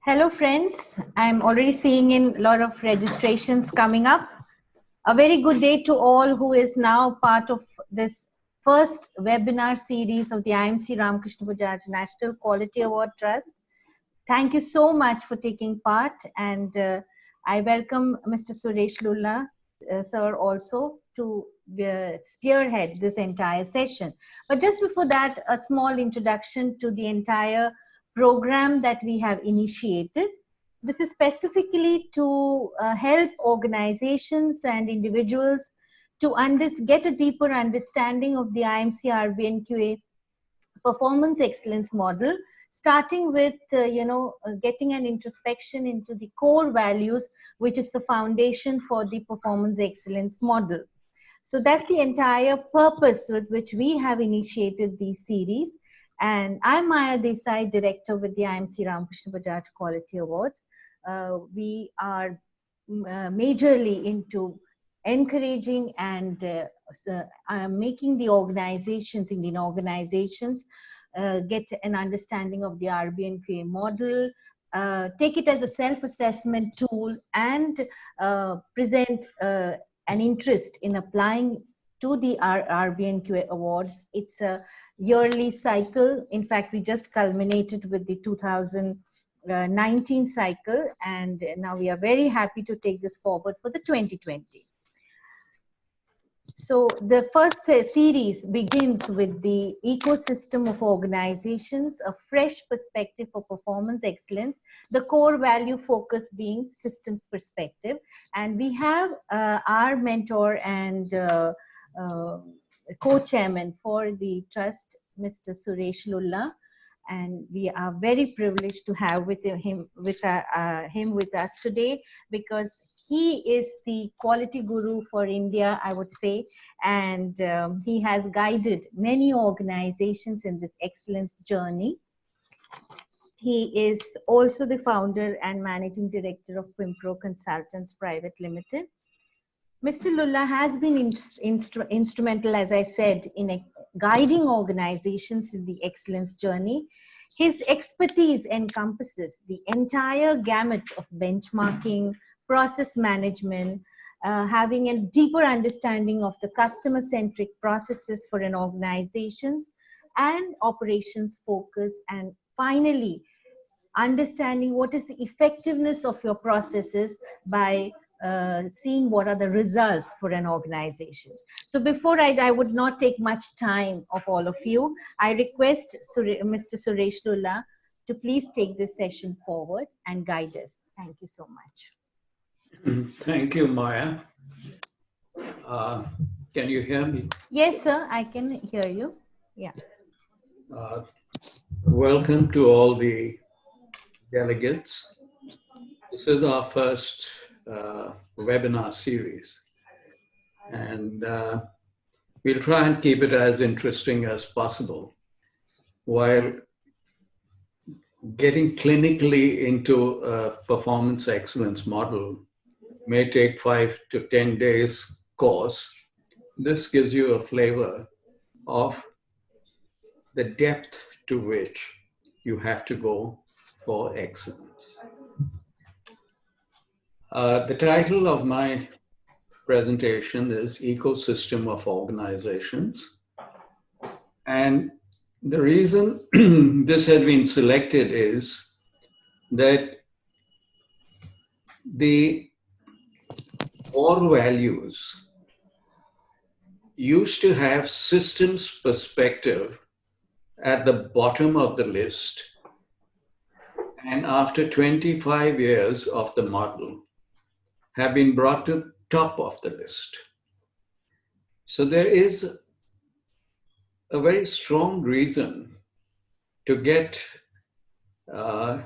Hello friends, I'm already seeing in a lot of registrations coming up. A very good day to all who is now part of this first webinar series of the IMC Ramakrishna Bajaj National Quality Award Trust. Thank you so much for taking part, and I welcome Mr. Suresh Lulla, sir, also to spearhead this entire session. But just before that, a small introduction to the entire program that we have initiated. This is specifically to help organizations and individuals to get a deeper understanding of the IMC RBNQA performance excellence model, starting with getting an introspection into the core values, which is the foundation for the performance excellence model. So that's the entire purpose with which we have initiated these series. And I'm Maya Desai, Director with the IMC Ramakrishna Bajaj Quality Awards. We are majorly into encouraging and making the organizations, Indian organizations, get an understanding of the RBNQA model, take it as a self-assessment tool, and present an interest in applying to the RBNQA awards. It's a yearly cycle. In fact, we just culminated with the 2019 cycle, and now we are very happy to take this forward for the 2020. So the first series begins with the ecosystem of organizations, a fresh perspective for performance excellence, the core value focus being systems perspective. And we have our mentor and co-chairman for the trust, Mr. Suresh Lulla, and we are very privileged to have him with us today, because he is the quality guru for India, I would say, and he has guided many organizations in this excellence journey. He is also the founder and managing director of Pimpro Consultants Private Limited. Mr. Lulla has been instrumental, as I said, in guiding organizations in the excellence journey. His expertise encompasses the entire gamut of benchmarking, process management, having a deeper understanding of the customer-centric processes for an organizations, and operations focus, and finally, understanding what is the effectiveness of your processes by seeing what are the results for an organization. So before I would not take much time of all of you, I request Mr. Suresh Lulla to please take this session forward and guide us. Thank you so much. Thank you, Maya. Can you hear me? Yes, sir, I can hear you. Yeah. Welcome to all the delegates. This is our first webinar series, and we'll try and keep it as interesting as possible while getting clinically into a performance excellence model. May take 5 to 10 days course. This gives you a flavor of the depth to which you have to go for excellence. The title of my presentation is Ecosystem of Organizations. And the reason this has been selected is that the core values used to have systems perspective at the bottom of the list, and after 25 years of the model have been brought to top of the list. So there is a very strong reason to get a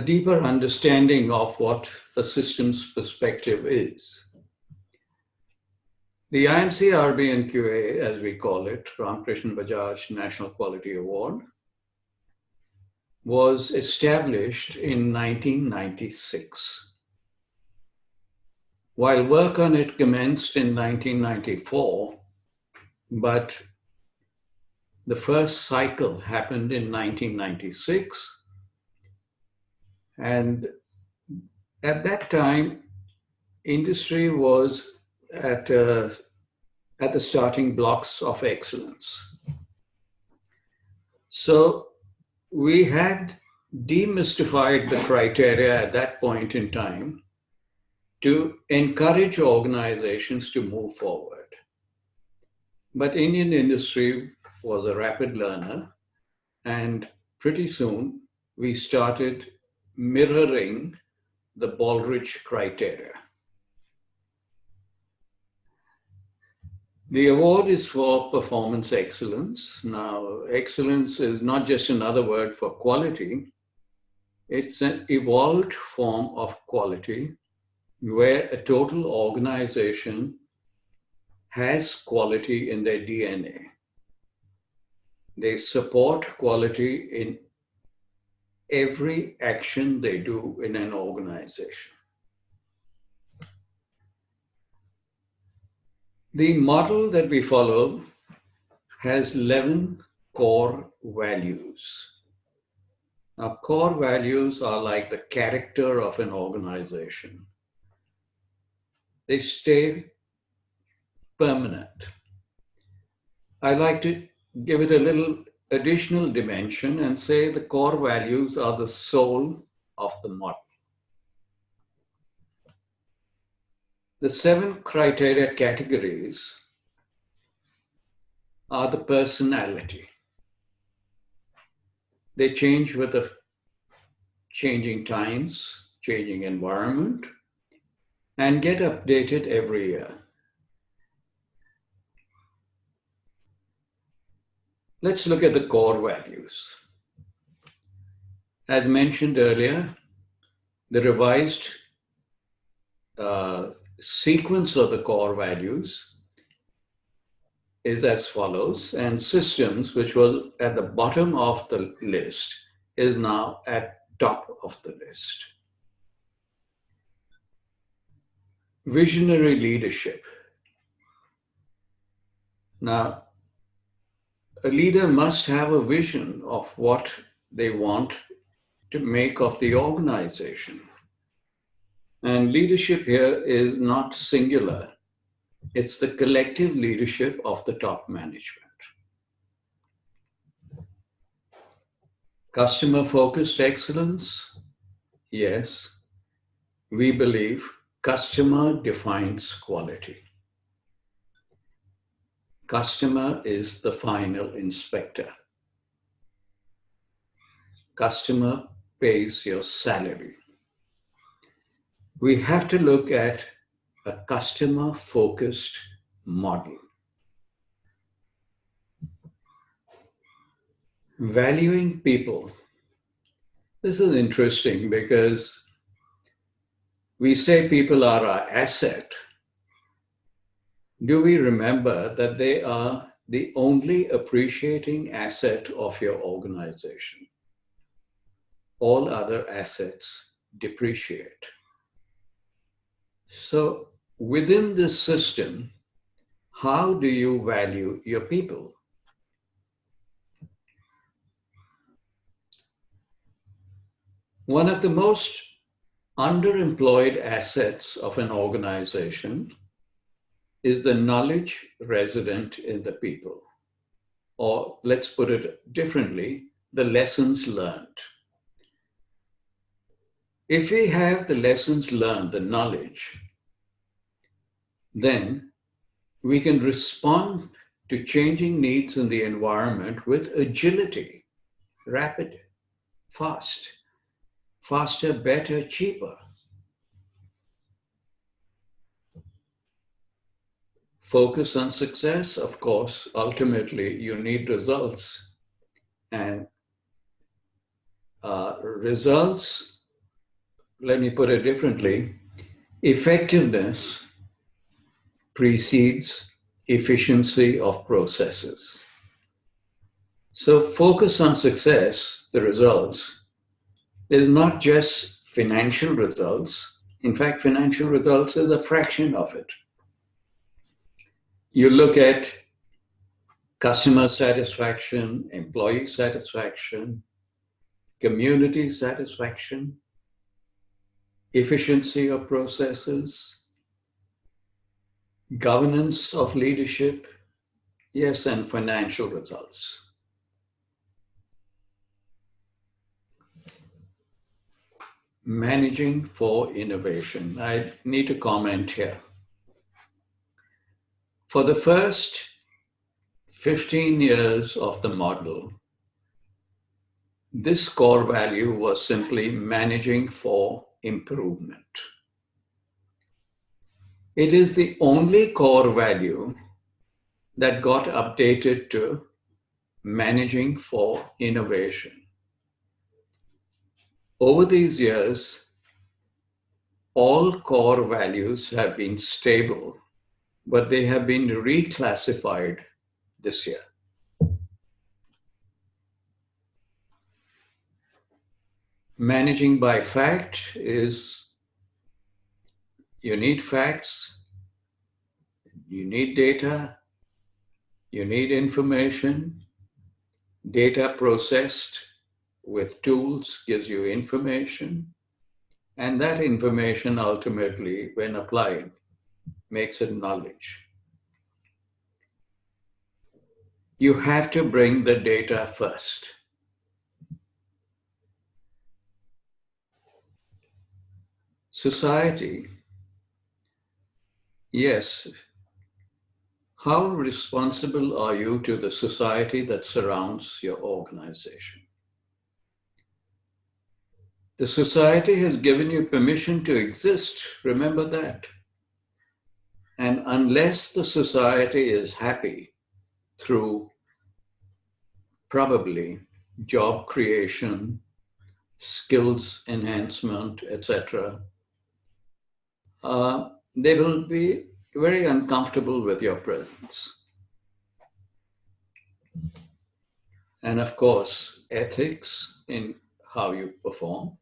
deeper understanding of what a systems perspective is. The IMC RBNQA, as we call it, Ramakrishna Bajaj National Quality Award, was established in 1996. While work on it commenced in 1994, but the first cycle happened in 1996, And at that time, industry was at the starting blocks of excellence. So we had demystified the criteria at that point in time to encourage organizations to move forward. But Indian industry was a rapid learner, and pretty soon we started mirroring the Baldrige criteria. The award is for performance excellence. Now, excellence is not just another word for quality. It's an evolved form of quality where a total organization has quality in their DNA. They support quality in every action they do in an organization. The model that we follow has 11 core values. Now, core values are like the character of an organization. They stay permanent. I like to give it a little additional dimension and say the core values are the soul of the model. The 7 criteria categories are the personality. They change with the changing times, changing environment, and get updated every year. Let's look at the core values. As mentioned earlier, the revised sequence of the core values is as follows, and systems, which was at the bottom of the list, is now at top of the list. Visionary leadership. Now, a leader must have a vision of what they want to make of the organization. And leadership here is not singular. It's the collective leadership of the top management. Customer-focused excellence, yes. We believe customer defines quality. Customer is the final inspector. Customer pays your salary. We have to look at a customer-focused model. Valuing people. This is interesting because we say people are our asset. Do we remember that they are the only appreciating asset of your organization? All other assets depreciate. So within this system, how do you value your people? One of the most underemployed assets of an organization is the knowledge resident in the people. Or let's put it differently, the lessons learned. If we have the lessons learned, the knowledge, then we can respond to changing needs in the environment with agility, rapid, fast, faster, better, cheaper. Focus on success, of course, ultimately you need results. And results, let me put it differently, effectiveness precedes efficiency of processes. So focus on success, the results, is not just financial results. In fact, financial results is a fraction of it. You look at customer satisfaction, employee satisfaction, community satisfaction, efficiency of processes, governance of leadership, yes, and financial results. Managing for innovation. I need to comment here. For the first 15 years of the model, this core value was simply managing for improvement. It is the only core value that got updated to managing for innovation. Over these years, all core values have been stable, but they have been reclassified this year. Managing by fact is you need facts, you need data, you need information. Data processed with tools gives you information, and that information ultimately, when applied, makes it knowledge. You have to bring the data first. Society, yes. How responsible are you to the society that surrounds your organization? The society has given you permission to exist, remember that. And unless the society is happy through probably job creation, skills enhancement, etc., they will be very uncomfortable with your presence. And of course, ethics in how you perform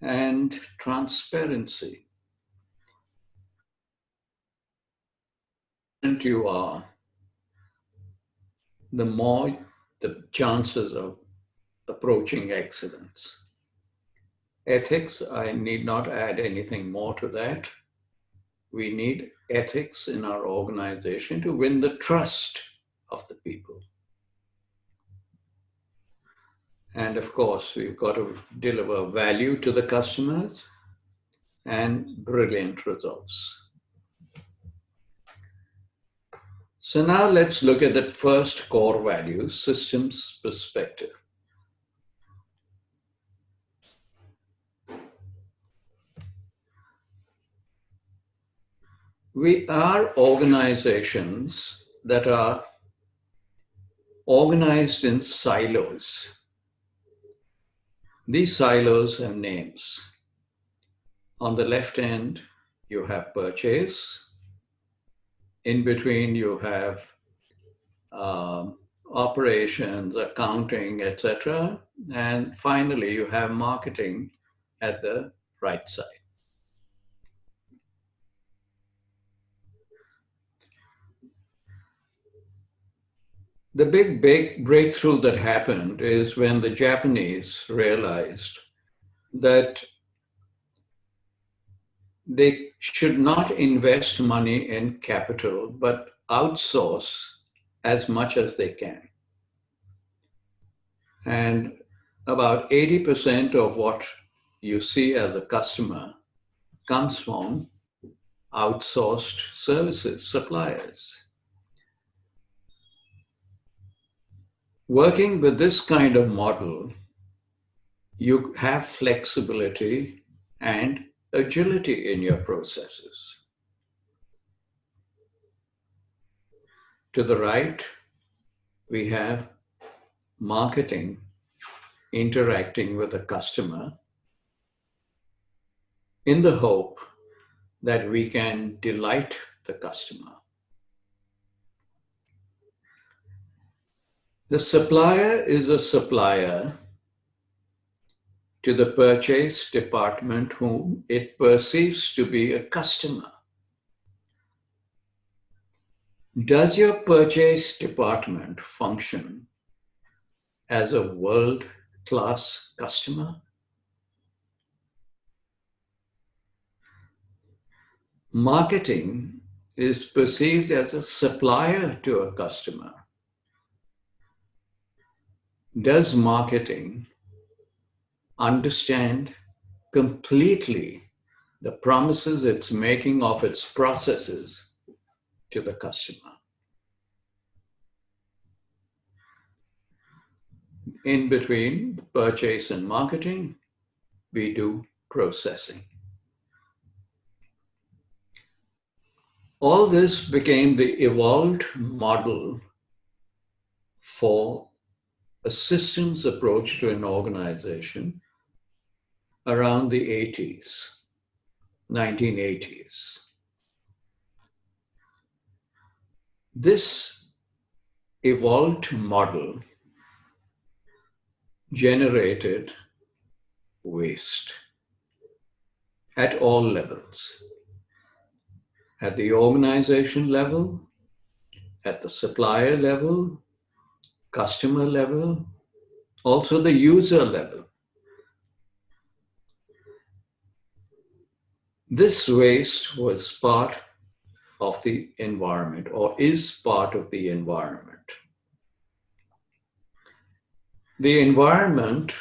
and transparency. And you are, the more the chances of approaching excellence. Ethics, I need not add anything more to that. We need ethics in our organization to win the trust of the people. And of course, we've got to deliver value to the customers and brilliant results. So now let's look at that first core value, systems perspective. We are organizations that are organized in silos. These silos have names. On the left end, you have purchase. In between, you have operations, accounting, etc. And finally, you have marketing at the right side. The big breakthrough that happened is when the Japanese realized that they should not invest money in capital, but outsource as much as they can. And about 80% of what you see as a customer comes from outsourced services, suppliers. Working with this kind of model, you have flexibility and agility in your processes. To the right, we have marketing interacting with the customer in the hope that we can delight the customer. The supplier is a supplier to the purchase department whom it perceives to be a customer. Does your purchase department function as a world-class customer? marketing is perceived as a supplier to a customer. Does marketing understand completely the promises it's making of its processes to the customer? In between purchase and marketing, we do processing. All this became the evolved model for a systems approach to an organization around the 1980s. This evolved model generated waste at all levels. At the organization level, at the supplier level, customer level, also the user level. This waste was part of the environment, or is part of the environment. The environment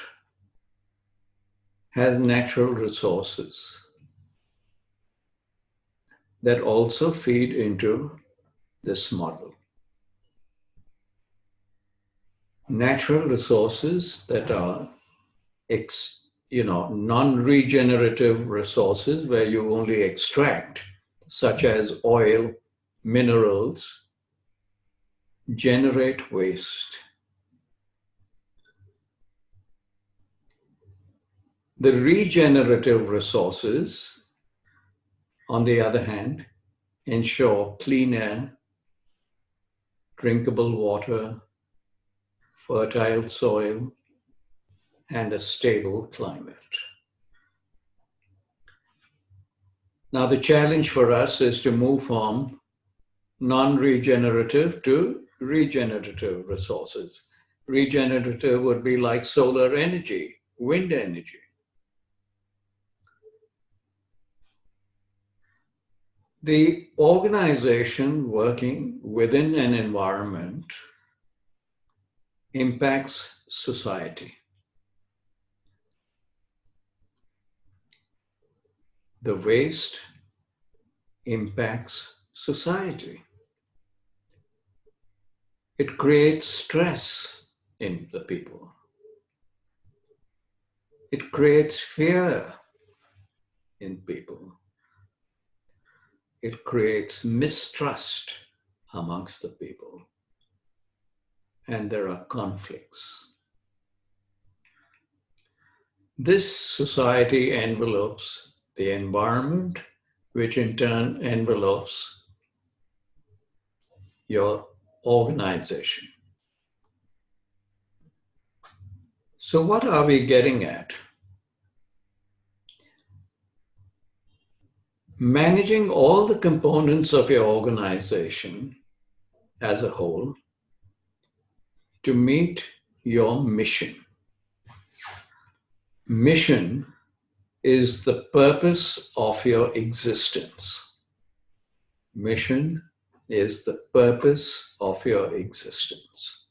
has natural resources that also feed into this model. Natural resources that are non-regenerative resources where you only extract, such as oil, minerals, generate waste. The regenerative resources, on the other hand, ensure clean air, drinkable water, fertile soil, and a stable climate. Now, the challenge for us is to move from non-regenerative to regenerative resources. Regenerative would be like solar energy, wind energy. The organization working within an environment impacts society. The waste impacts society. It creates stress in the people. It creates fear in people. It creates mistrust amongst the people. And there are conflicts. This society envelopes the environment, which in turn envelopes your organization. So what are we getting at? Managing all the components of your organization as a whole to meet your mission. Mission is the purpose of your existence. Mission is the purpose of your existence.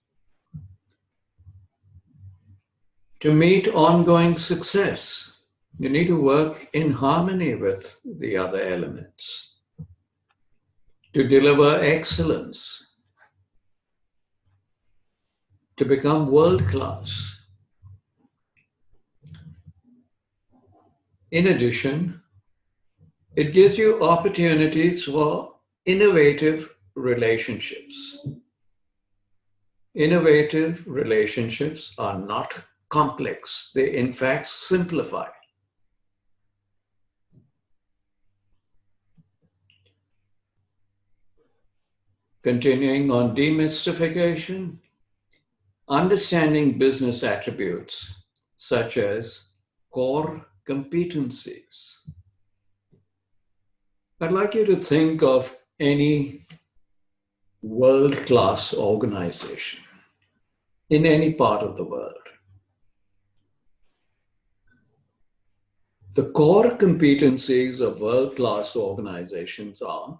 To meet ongoing success, you need to work in harmony with the other elements. To deliver excellence, to become world-class. In addition, it gives you opportunities for innovative relationships. Innovative relationships are not complex. They, in fact, simplify. Continuing on demystification, understanding business attributes such as core competencies. I'd like you to think of any world-class organization in any part of the world. The core competencies of world-class organizations are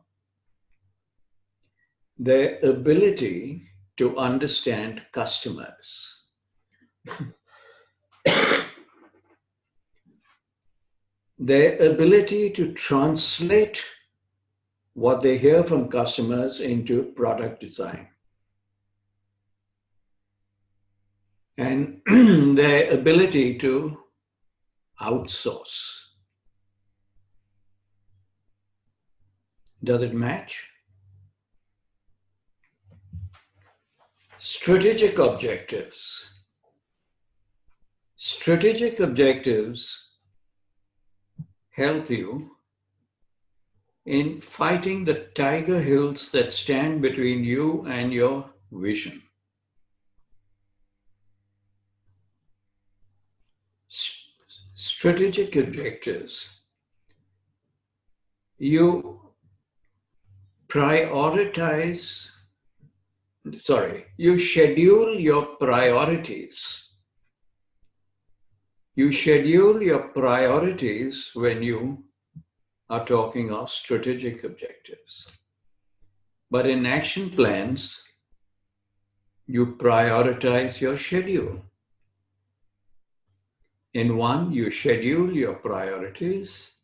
their ability to understand customers, their ability to translate what they hear from customers into product design, and their ability to outsource. Does it match? Strategic objectives. Strategic objectives help you in fighting the tiger hills that stand between you and your vision. Strategic objectives. You you schedule your priorities. You schedule your priorities when you are talking of strategic objectives. But in action plans, you prioritize your schedule. In one, you schedule your priorities.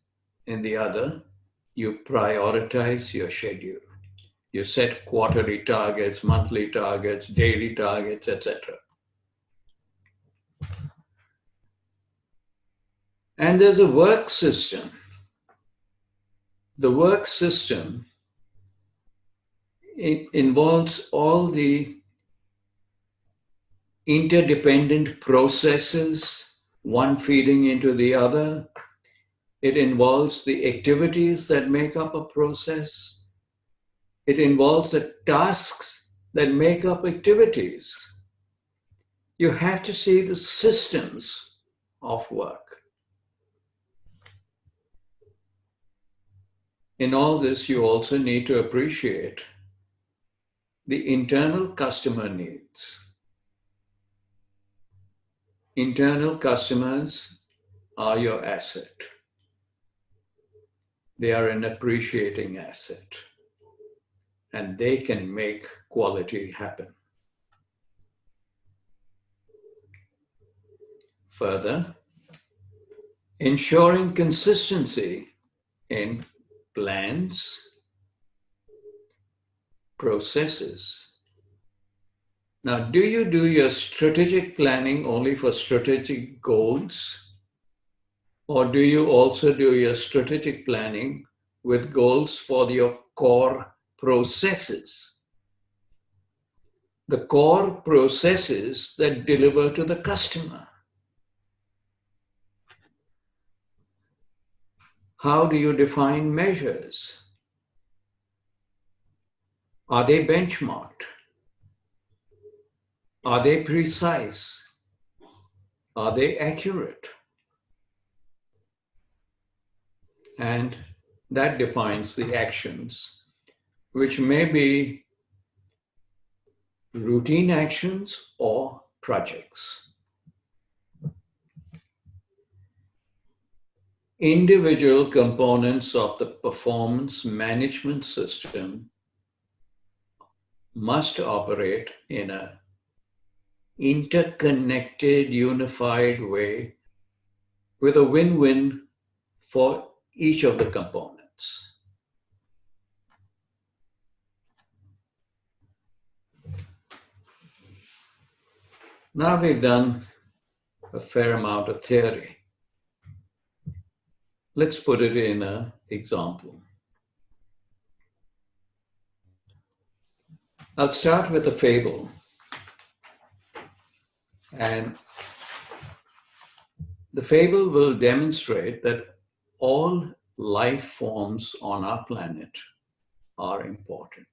In the other, you prioritize your schedule. You set quarterly targets, monthly targets, daily targets, etc. And there's a work system. The work system, it involves all the interdependent processes, one feeding into the other. It involves the activities that make up a process. It involves the tasks that make up activities. You have to see the systems of work. In all this, you also need to appreciate the internal customer needs. Internal customers are your asset. They are an appreciating asset, and they can make quality happen. Further, ensuring consistency in plans, processes. Now, do you do your strategic planning only for strategic goals? Or do you also do your strategic planning with goals for your core processes? The core processes that deliver to the customer. How do you define measures? Are they benchmarked? Are they precise? Are they accurate? And that defines the actions, which may be routine actions or projects. Individual components of the performance management system must operate in an interconnected, unified way with a win-win for each of the components. Now we've done a fair amount of theory. Let's put it in an example. I'll start with a fable. And the fable will demonstrate that all life forms on our planet are important.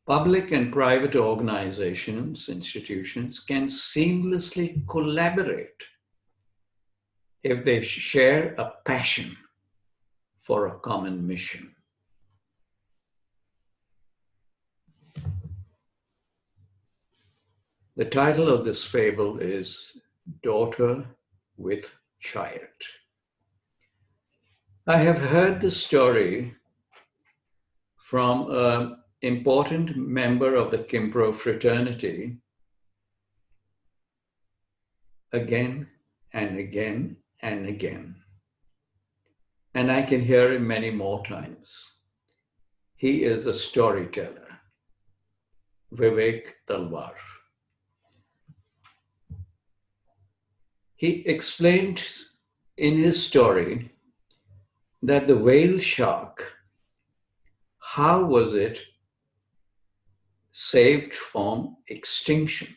Public and private organizations, institutions can seamlessly collaborate if they share a passion for a common mission. The title of this fable is daughter with child. I have heard the story from an important member of the Kimpro fraternity again and again and again. And I can hear him many more times. He is a storyteller, Vivek Talwar. He explained in his story that the whale shark, how was it saved from extinction?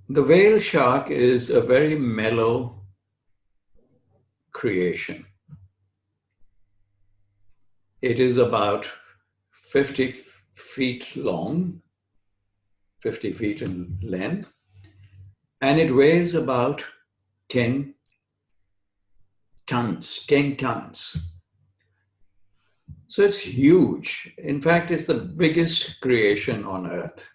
The whale shark is a very mellow creation. It is about 50 feet long, 50 feet in length, and it weighs about 10 tons. So it's huge. In fact, it's the biggest creation on Earth.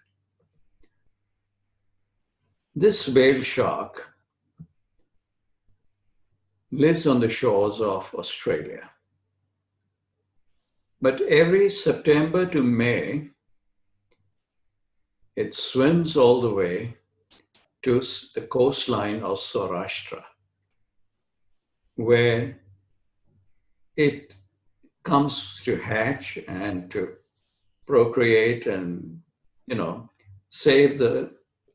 This whale shark lives on the shores of Australia. But every September to May, it swims all the way to the coastline of Saurashtra, where it comes to hatch and to procreate and, save the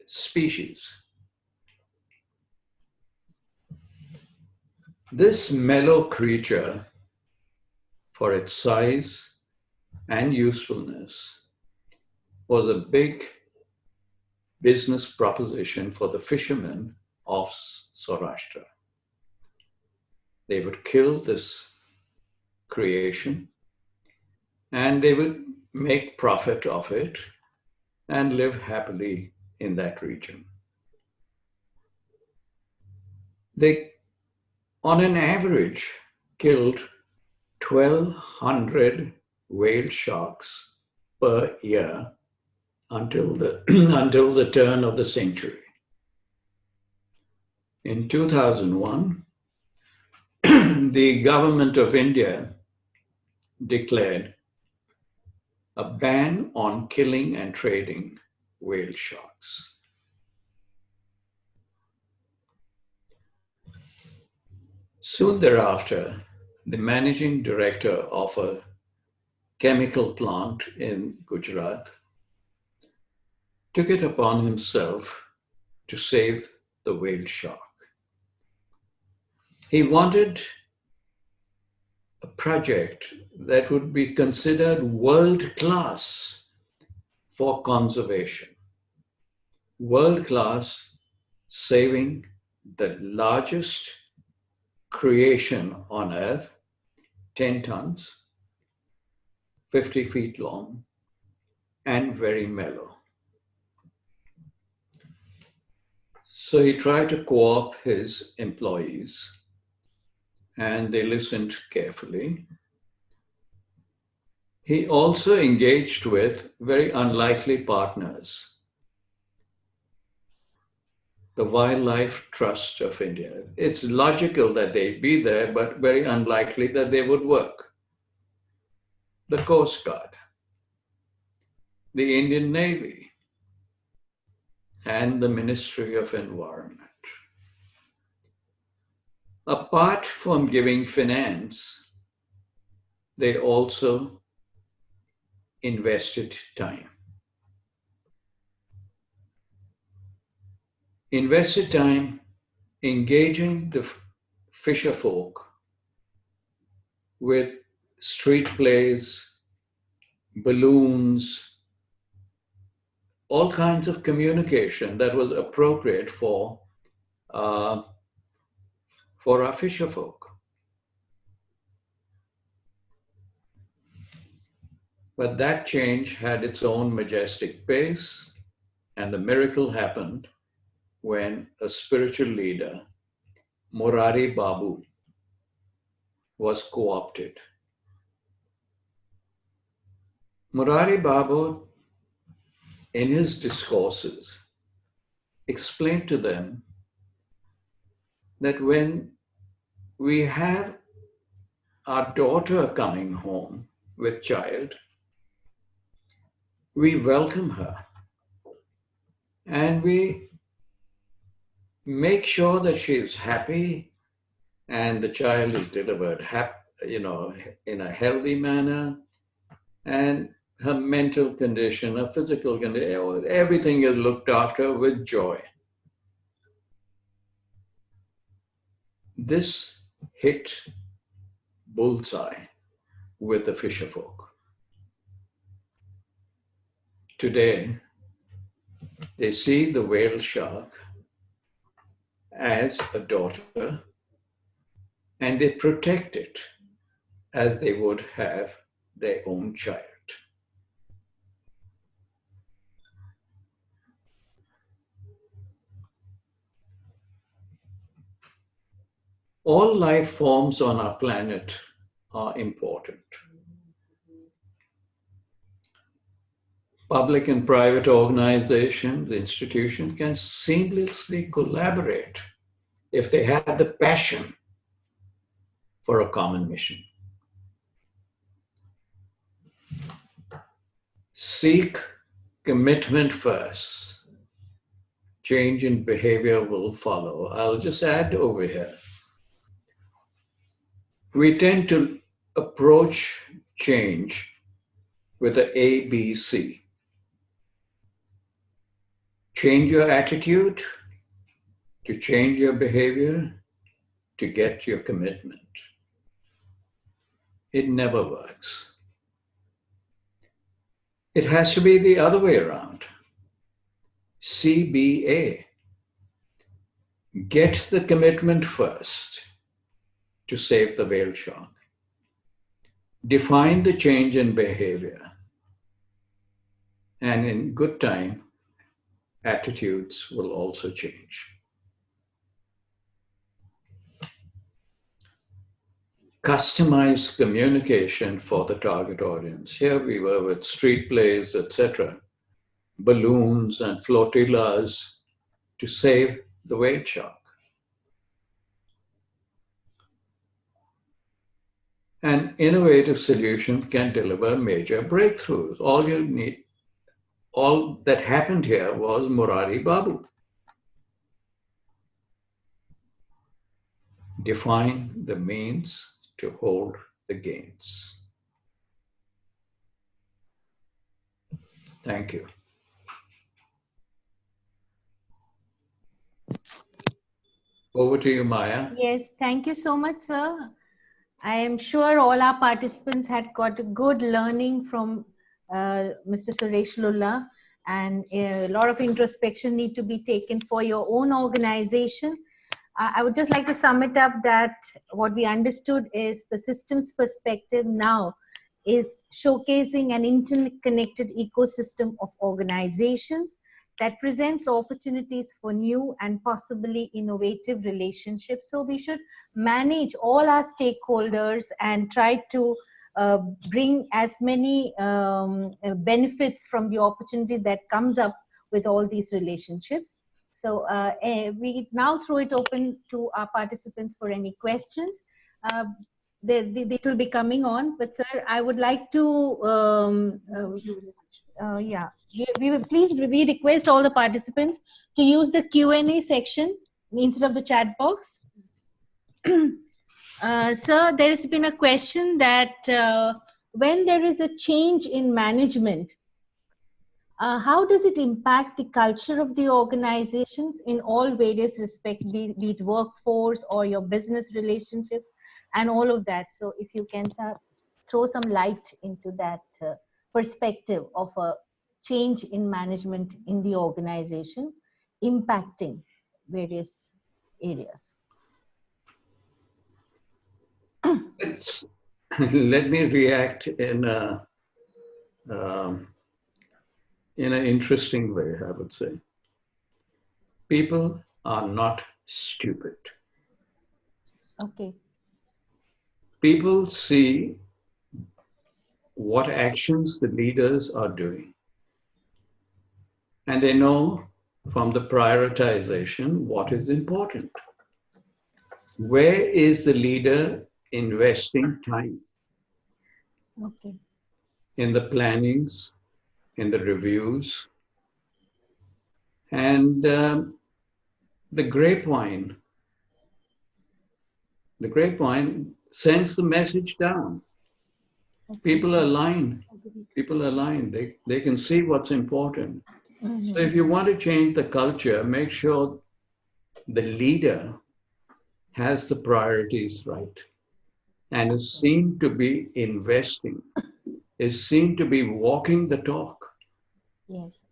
species. This mellow creature, for its size and usefulness, was a big business proposition for the fishermen of Saurashtra. They would kill this creation and they would make profit of it and live happily in that region. They, on an average, killed 1,200 whale sharks per year until the turn of the century. In 2001, the government of India declared a ban on killing and trading whale sharks. Soon thereafter, the managing director of a chemical plant in Gujarat took it upon himself to save the whale shark. He wanted a project that would be considered world-class for conservation. World-class, saving the largest creation on Earth, 10 tons, 50 feet long, and very mellow. So he tried to co-opt his employees, and they listened carefully. He also engaged with very unlikely partners. The Wildlife Trust of India. It's logical that they'd be there, but very unlikely that they would work. The Coast Guard, the Indian Navy, and the Ministry of Environment. Apart from giving finance, they also invested time. Invested time engaging the fisher folk with street plays, balloons, all kinds of communication that was appropriate for our fisher folk. But that change had its own majestic pace, and the miracle happened when a spiritual leader, Murari Babu, was co-opted. Murari Babu in his discourses, explained to them that when we have our daughter coming home with child, we welcome her and we make sure that she is happy and the child is delivered in a healthy manner, and her mental condition, her physical condition, everything is looked after with joy. This hit bullseye with the fisher folk. Today, they see the whale shark as a daughter and they protect it as they would have their own child. All life forms on our planet are important. Public and private organizations, institutions can seamlessly collaborate if they have the passion for a common mission. Seek commitment first. Change in behavior will follow. I'll just add over here. We tend to approach change with the ABC. Change your attitude to change your behavior to get your commitment. It never works. It has to be the other way around. CBA. Get the commitment first to save the whale shark. Define the change in behavior. And in good time, attitudes will also change. Customized communication for the target audience. Here we were with street plays, etc., balloons and flotillas to save the whale shark. An innovative solution can deliver major breakthroughs. All that happened here was Murari Babu. Define the means to hold the gains. Thank you. Over to you, Maya. Yes, thank you so much, sir. I am sure all our participants had got a good learning from Mr. Suresh Lulla, and a lot of introspection need to be taken for your own organization. I would just like to sum it up that what we understood is the systems perspective now is showcasing an interconnected ecosystem of organizations that presents opportunities for new and possibly innovative relationships. So we should manage all our stakeholders and try to bring as many benefits from the opportunity that comes up with all these relationships. So we now throw it open to our participants for any questions. They will be coming on, but sir, I would like to, we request all the participants to use the Q&A section instead of the chat box. Sir, there has been a question that when there is a change in management, how does it impact the culture of the organizations in all various respects, be it workforce or your business relationships and all of that? So if you can throw some light into that perspective of a change in management in the organization impacting various areas. Let me react in an interesting way, I would say. People are not stupid. Okay. People see what actions the leaders are doing. And they know from the prioritization what is important. Where is the leader investing time? Okay. In the plannings, in the reviews, and the grapevine. The grapevine sends the message down. Okay. People are aligned. People are aligned. They can see what's important. So if you want to change the culture, make sure the leader has the priorities right and is seen to be investing, is seen to be walking the talk. Yes.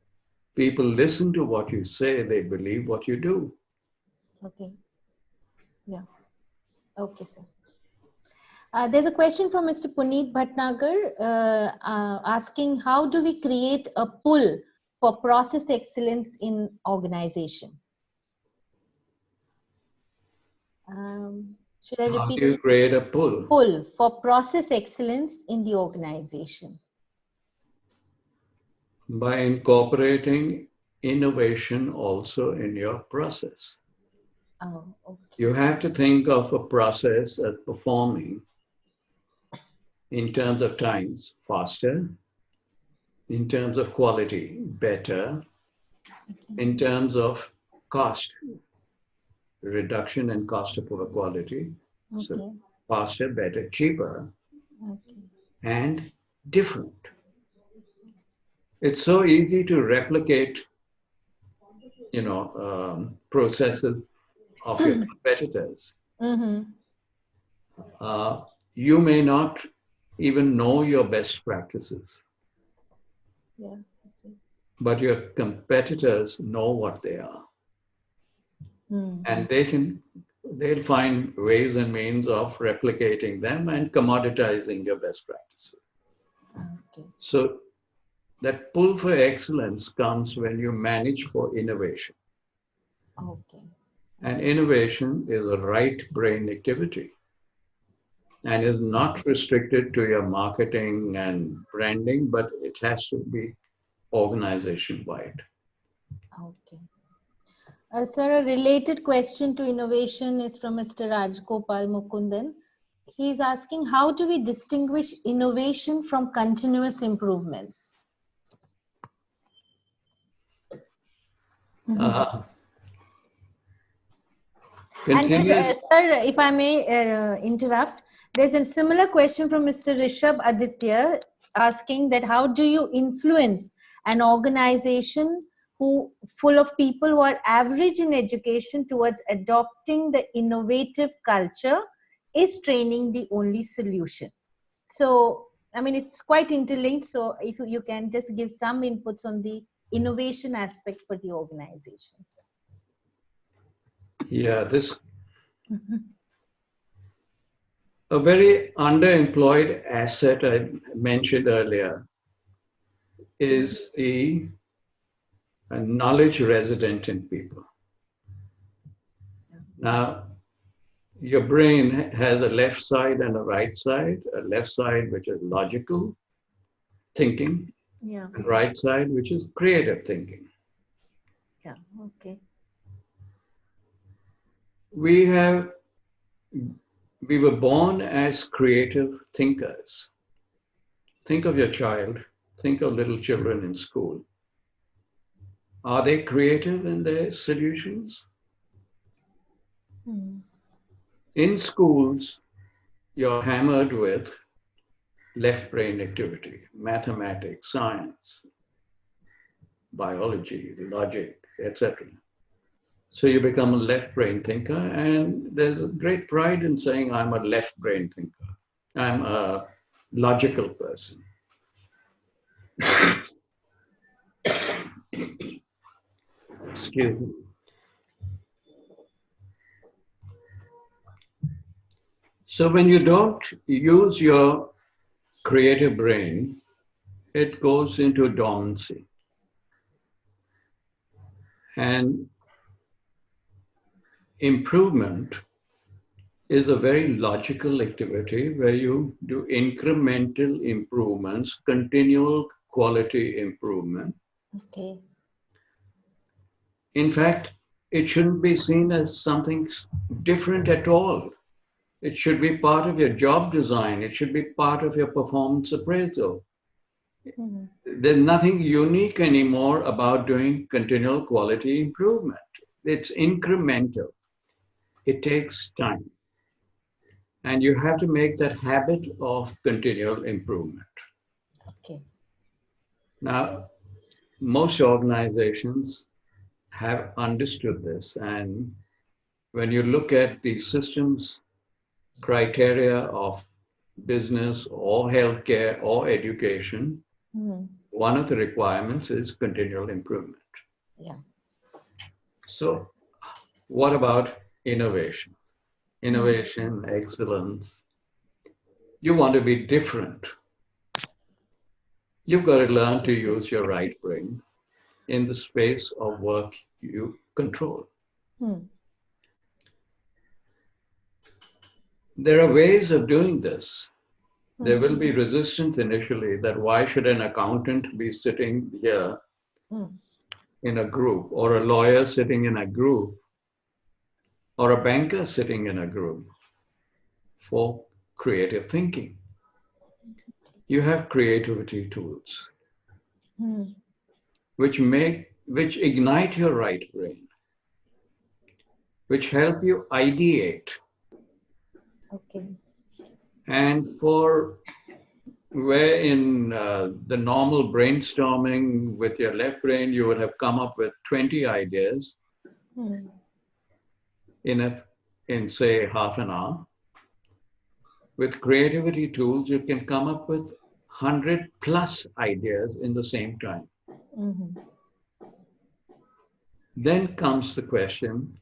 People listen to what you say, they believe what you do. Okay. Yeah. Okay, sir. There's a question from Mr. Puneet Bhatnagar asking, how do we create a pull for process excellence in organization? Should I How repeat? do you create a pull? Pull for process excellence in the organization. By incorporating innovation also in your process. Oh, okay. You have to think of a process as performing in terms of times faster, in terms of quality better, in terms of cost reduction and cost of poor quality. Okay. So faster, better, cheaper, Okay. and different. It's so easy to replicate, processes of your competitors. You may not even know your best practices. Yeah. Okay. But your competitors know what they are. And they'll find ways and means of replicating them and commoditizing your best practices. Okay. So that pull for excellence comes when you manage for innovation. Okay. And innovation is a right brain activity and is not restricted to your marketing and branding, but it has to be organization-wide. Okay. Sir, a related question to innovation is from Mr. Rajgopal Mukundan. He's asking, how do we distinguish innovation from continuous improvements? And sir, if I may interrupt, there's a similar question from Mr. Rishabh Aditya asking that how do you influence an organization full of people who are average in education towards adopting the innovative culture? Is training the only solution? So, I mean, it's quite interlinked. So if you can just give some inputs on the innovation aspect for the organizations. Yeah, a very underemployed asset I mentioned earlier is the knowledge resident in people. Now, your brain has a left side and a right side. A left side, which is logical thinking, and right side, which is creative thinking. Yeah, okay. We were born as creative thinkers. Think of your child, think of little children in school. Are they creative in their solutions? In schools, you're hammered with left brain activity, mathematics, science, biology, logic, etc. So you become a left brain thinker, and there's a great pride in saying, I'm a left brain thinker. I'm a logical person. Excuse me. So when you don't use your creative brain, it goes into dormancy. And improvement is a very logical activity where you do incremental improvements, continual quality improvement. Okay. In fact, it shouldn't be seen as something different at all. It should be part of your job design. It should be part of your performance appraisal. Mhm. There's nothing unique anymore about doing continual quality improvement. It's incremental. It takes time. And you have to make that habit of continual improvement. Okay. Now, most organizations have understood this. And when you look at the systems criteria of business or healthcare or education, Mhm. one of the requirements is continual improvement. Yeah. So, what about innovation? Innovation, excellence. You want to be different. You've got to learn to use your right brain in the space of work you control. Hmm. There are ways of doing this. There Hmm. will be resistance initially that why should an accountant be sitting here Hmm. in a group, or a lawyer sitting in a group, or a banker sitting in a group for creative thinking. You have creativity tools Hmm. which ignite your right brain, which help you ideate. Okay. And for where in the normal brainstorming with your left brain, you would have come up with 20 ideas Hmm. in say half an hour. With creativity tools, you can come up with 100 plus ideas in the same time. Mhm. Then comes the question,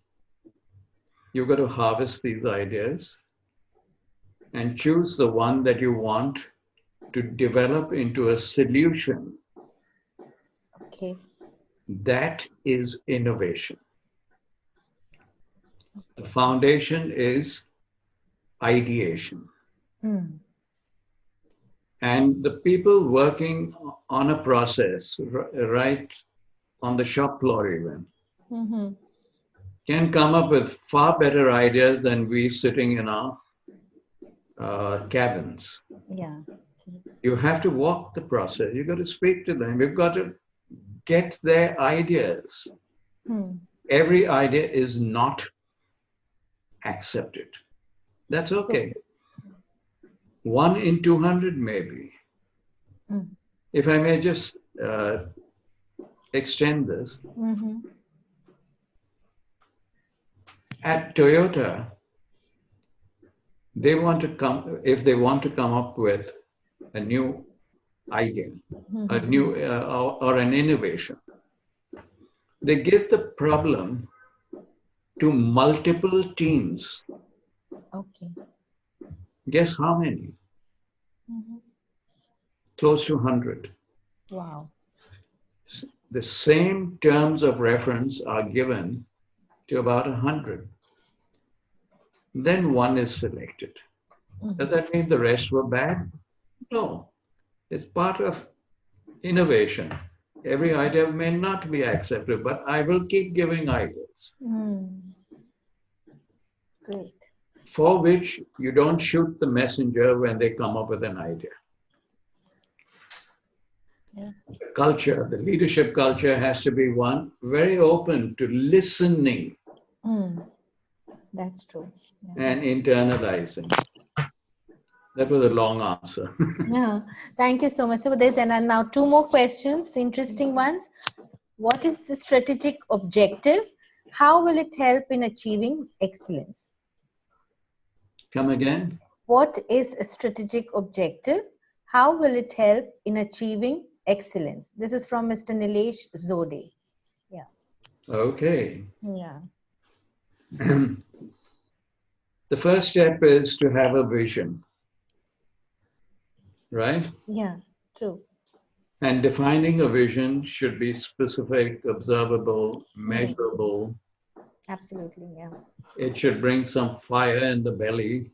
you've got to harvest these ideas and choose the one that you want to develop into a solution. Okay. That is innovation. The foundation is ideation. Hmm. And the people working on a process, right on the shop floor even, Mhm. can come up with far better ideas than we sitting in our cabins. Yeah. You have to walk the process. You've got to speak to them. You've got to get their ideas. Hmm. Every idea is not accepted. That's okay. 1 in 200 maybe. Hmm. If I may just extend this, Mhm. at Toyota, if they want to come up with a new idea, a Mhm. new or an innovation, they give the problem to multiple teams. Okay. Guess how many? Mhm. Close to 100. Wow. The same terms of reference are given to about 100. Then one is selected. Does Mhm. that mean the rest were bad? No. It's part of innovation. Every idea may not be accepted, but I will keep giving ideas Hmm. Great. for which you don't shoot the messenger when they come up with an idea. Yeah. The culture, the leadership culture has to be one very open to listening Hmm. That's true. Yeah. and internalizing. That was a long answer. Yeah. Thank you so much for this. And now two more questions, interesting ones. What is the strategic objective? How will it help in achieving excellence? Come again? What is a strategic objective? How will it help in achieving excellence? This is from Mr. Nilesh Zode. Yeah. Okay. Yeah. The first step is to have a vision, right? Yeah. True. And defining a vision should be specific, observable, Hmm. measurable. Absolutely. Yeah. It should bring some fire in the belly,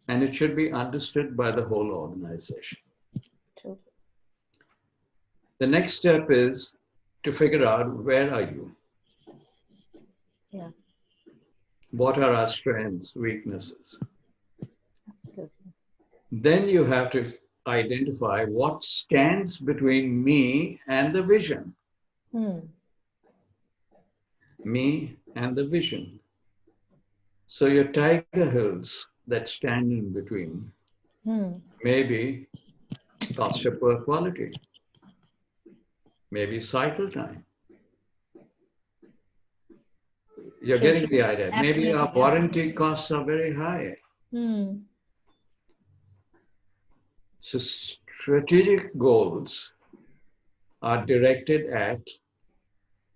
and it should be understood by the whole organization. True. The next step is to figure out where are you? What are our strengths, weaknesses? Absolutely. Then you have to identify what stands between me and the vision. Me and the vision. So your tiger hills that stand in between maybe cost of poor quality, maybe cycle time. You're getting the idea. Maybe our warranty costs are very high. So strategic goals are directed at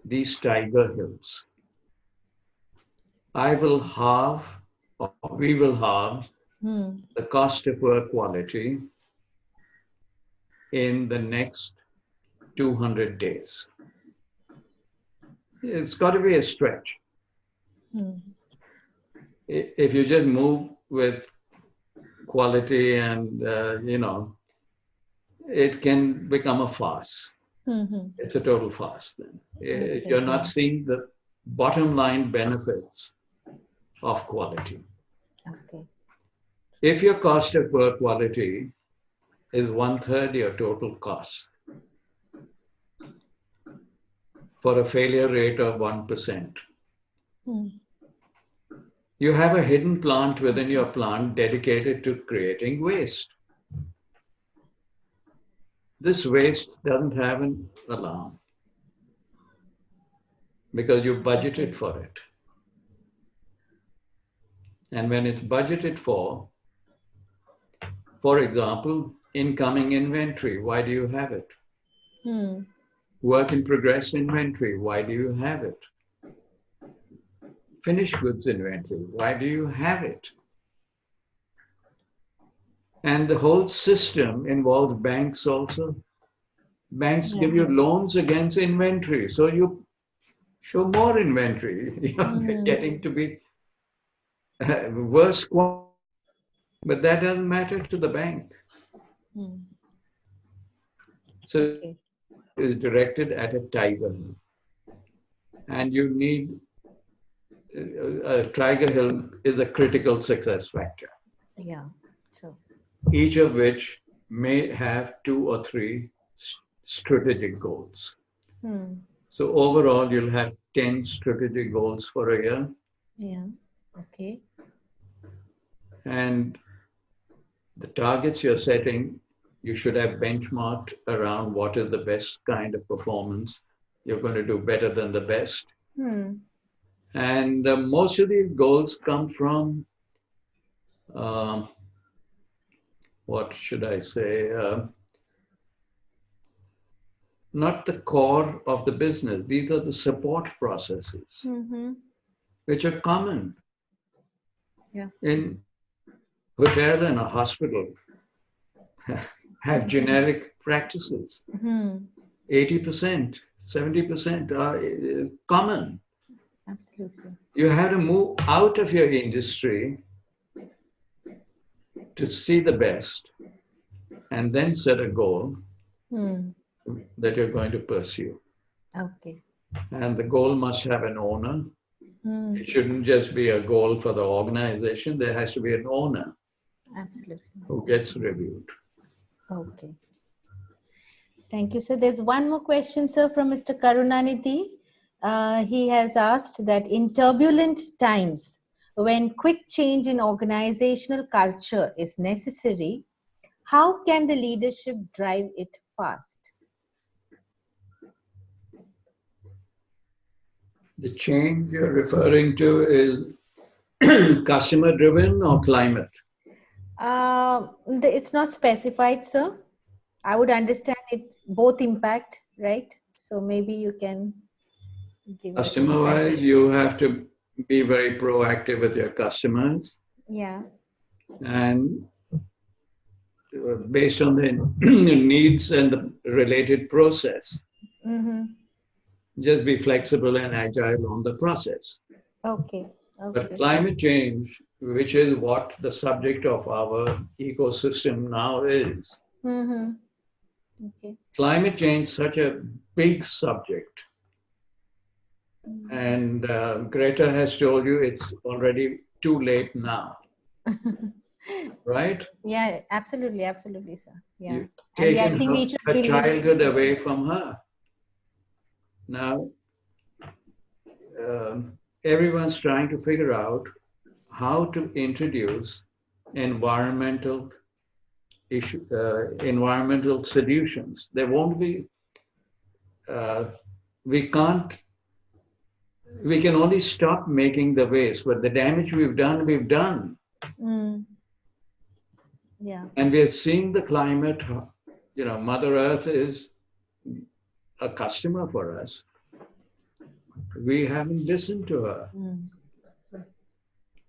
these tiger hills. I will halve, or we will halve the cost of poor quality in the next 200 days. It's got to be a stretch. If you just move with quality and, it can become a farce. It's a total farce then. You're not seeing the bottom line benefits of quality. Okay. If your cost of poor quality is 1/3 your total cost for a failure rate of 1%, you have a hidden plant within your plant dedicated to creating waste. This waste doesn't have an alarm because you budgeted for it. And when it's budgeted for example, incoming inventory, why do you have it? Work in progress inventory, why do you have it? Finished goods inventory, why do you have it? And the whole system involves banks also. Banks give you loans against inventory, so you show more inventory. You're getting to be worse, but that doesn't matter to the bank. So it's directed at a tiger hill. And you need, a tiger hill is a critical success factor. Yeah, sure. Each of which may have 2 or 3 strategic goals. So overall, you'll have 10 strategic goals for a year. Yeah, okay. And the targets you're setting, you should have benchmarked around what is the best kind of performance. You're going to do better than the best. And most of these goals come from, what should I say, not the core of the business. These are the support processes, which are common in hotel and a hospital. Have generic practices. 80%, 70% are common. Absolutely. You have to move out of your industry to see the best and then set a goal that you're going to pursue. Okay. And the goal must have an owner. It shouldn't just be a goal for the organization. There has to be an owner. Absolutely. Who gets reviewed. Okay. Thank you, sir. There's one more question, sir, from Mr. Karunanidhi. He has asked that in turbulent times, when quick change in organizational culture is necessary, how can the leadership drive it fast? The change you're referring to is customer driven or climate? It's not specified, sir. I would understand it both impact, right? So maybe you can give customer wise, you have to be very proactive with your customers. Yeah. And based on the needs and the related process, just be flexible and agile on the process. Okay. But climate change, which is what the subject of our ecosystem now is, climate change is such a big subject And Greta has told you it's already too late now, right? Yeah, absolutely, absolutely, sir. Yeah. You've And I taken think we should her be childhood away from her. Now, everyone's trying to figure out how to introduce environmental environmental solutions. There won't be. We can't. We can only stop making the waste, but the damage we've done, we've done. Mm. Yeah. And we are seeing the climate. You know, Mother Earth is a customer for us. We haven't listened to her. Mm.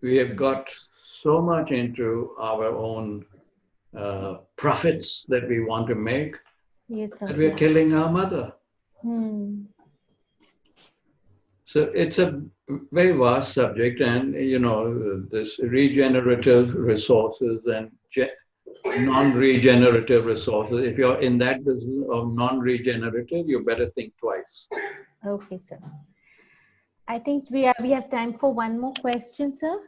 We have got so much into our own profits that we want to make Yes, sir. that we're killing our mother. Hmm. So it's a very vast subject, and you know, this regenerative resources and non-regenerative resources. If you're in that business of non-regenerative, you better think twice. Okay, sir. I think we have time for one more question, sir.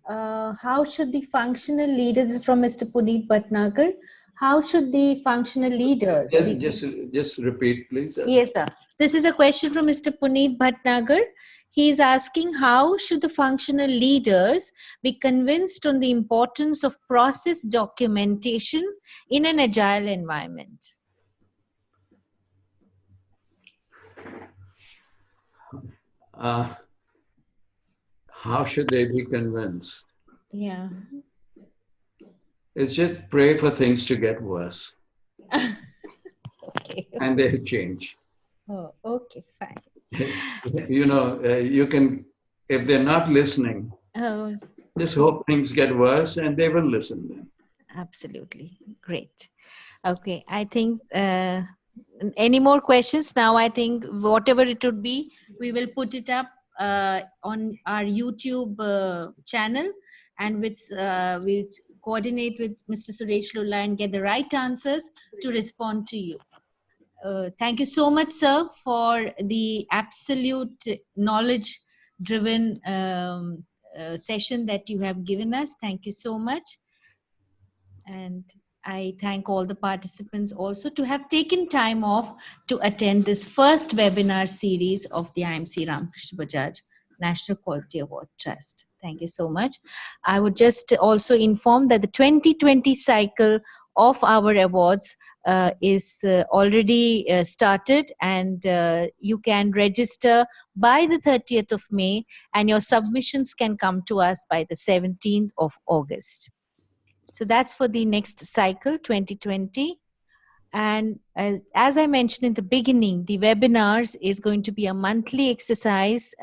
How should the functional leaders, this is from Mr. Puneet Bhatnagar, how should the functional leaders be? Just repeat, please. Yes, sir. This is a question from Mr. Puneet Bhatnagar. He is asking, how should the functional leaders be convinced on the importance of process documentation in an agile environment? How should they be convinced? Yeah. It's just pray for things to get worse. Okay. And they'll change. Oh, okay, fine. You know, you can, if they're not listening, Oh, just hope things get worse and they will listen then. absolutely. Great. Okay, I think any more questions? Now I think whatever it would be, we will put it up on our YouTube channel, and we'll coordinate with Mr. Suresh Lulla and get the right answers to respond to you. Thank you so much, sir, for the absolute knowledge-driven session that you have given us. Thank you so much. And I thank all the participants also to have taken time off to attend this first webinar series of the IMC Ramakrishna Bajaj National Quality Award Trust. Thank you so much. I would just also inform that the 2020 cycle of our awards is already started, and you can register by the 30th of May, and your submissions can come to us by the 17th of August. So that's for the next cycle, 2020. And as I mentioned in the beginning, the webinars is going to be a monthly exercise.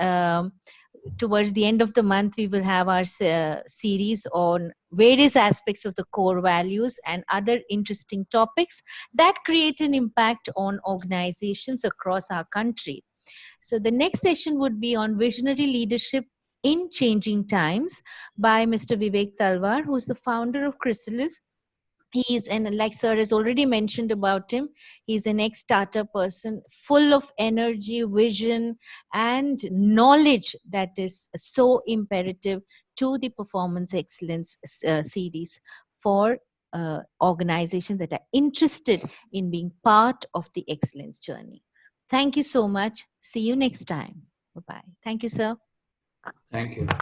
Towards the end of the month, we will have our series on various aspects of the core values and other interesting topics that create an impact on organizations across our country. So the next session would be on visionary leadership in changing times by Mr. Vivek Talwar, who is the founder of Chrysalis. He is, and like sir has already mentioned about him, he's an ex-starter person full of energy, vision, and knowledge that is so imperative to the performance excellence series for organizations that are interested in being part of the excellence journey. Thank you so much. See you next time. Bye-bye. Thank you, sir. Thank you.